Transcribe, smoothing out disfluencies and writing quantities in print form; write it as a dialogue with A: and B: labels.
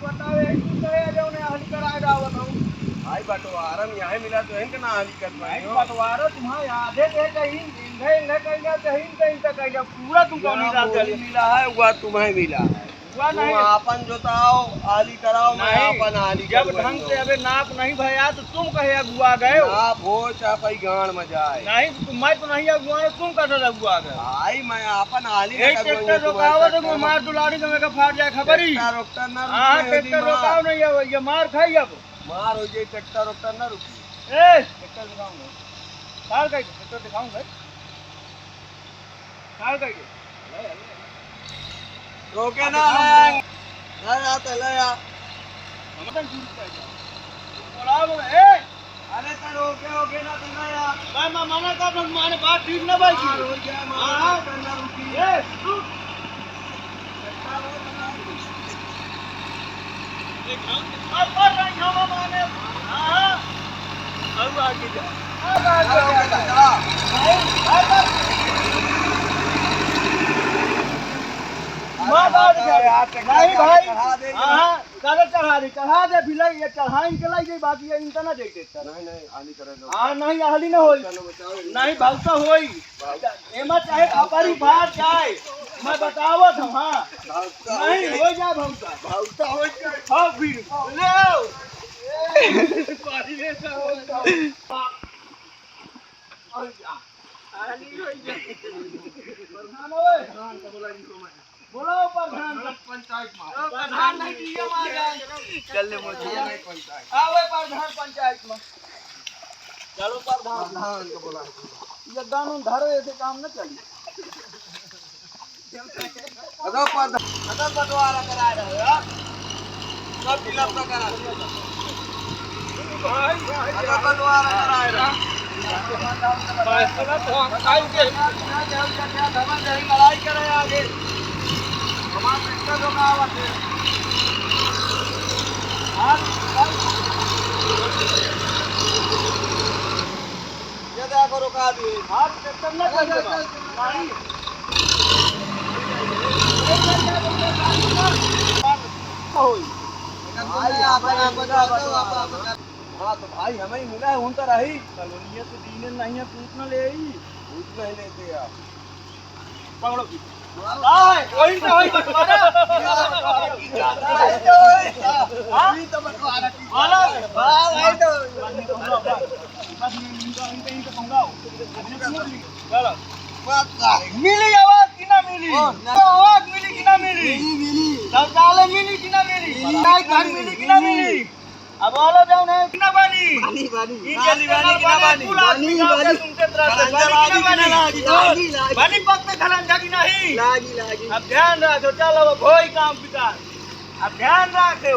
A: बताओ एक दूसरे जो ने हल कराए रावत हूं
B: भाई बंटवारा में यहाँ मिला तो है कि ना हकीकत
A: भाई
B: में
A: बंटवारा तुम्हारे आधे दे कहीं इन्हें कहीं कहीं कहीं तक कहीं पूरा तुमको नहीं
B: यहाँ
A: डाल
B: मोरी मिला है वह तुम्हें मिला है
A: हुआ
B: तुम
A: नहीं
B: आपन जोताओ आली कराओ मैं
A: नहीं
B: आपन आली
A: जब ढंग से अबे नाप नहीं भया तो तुम कहे अगुआ गए हो
B: नाप हो चाहे गाड़ में जाए
A: नहीं मैं तो नहीं अगुआ तुम कैसे अगुआ गए
B: भाई मैं आपन आली
A: एक ट्रैक्टर रोकाओ तो मार दुलारी तो मेरे फाट जाए खबरी
B: ट्रैक्टर ना
A: हाँ
B: रुके
A: ट्रैक्टर रोकाओ नहीं ये मार खाई अब
B: मार हो जाए ट्रैक्टर ना रुकी
A: ए ट्रैक्टर दिखाऊंगा कार का ट्रैक्टर दिखाऊंगा कार का
B: रोके ना ले आते ले आ
A: हमतन शुरू कर बोलाओ ए
B: अरे तो रोके ना तो ले आ
A: भाई मैं मना कर रहा हूं माने बात ठीक ना भाई
B: मार हो जाए मार करना रुकी
A: ए तू पर नहीं हम माने हां अब आगे जा अब आगे जा नहीं भाई हां चढ़ा दे भिलाई ये चढ़ाई के लाई बाकी है इनका ना दे देता
B: नहीं आली करे
A: हां नहीं आली ना होई नहीं भौसा होई एमा चाहे अपरी बात जाए मैं बतावत हूं हां नहीं हो जा भौसा हो जाए हां फिर ले आओ पानी ले आओ और जा आली हो जा प्रधान ओए प्रधान का बोला इनको मैं बोलो प्रधान पंचायत में प्रधान नहीं दिया मार जाए
B: चल ले मुझे नहीं पंचायत
A: आवे प्रधान पंचायत में चलो प्रधान
B: को बोला
A: ये कानून धारो ऐसे काम न चली
B: अगर बंटवारा करा रहे हो यार सब फिलअप तो करा
A: भाई
B: अगर बंटवारा करा रहे हो
A: लड़ाई करे आगे हमारा ट्रैक्टर रुकावट है
B: ये देखो रुका दिए
A: हाथ ट्रैक्टर न कर गाड़ी
B: हाँ तो भाई हमें मिला है उन तो रही
A: कॉलोनिया तो दीने नहीं है पूछना ले आई
B: पूछ नहीं लेते यार
A: पकड़ो की वही तो वही बंटवारा
B: अभी तो बंटवारा की
A: वाला
B: भाई तो
A: बस इनका पंगाओ चलो
B: पता
A: मिली आवाज की ना मिली आवाज मिली कि ना मिली
B: मिली
A: शौचालय मिली कि ना मिली घर मिली कि ना मिली अब बोलो जाओ ना कितना बानी
B: बानी
A: जल्दी बानी कितना बानी तुमसे तरह से बानी कितना बानी बानी पग पे खलन की नहीं
B: लागी
A: अब ध्यान रखो चलो कोई काम विकास अब ध्यान रखो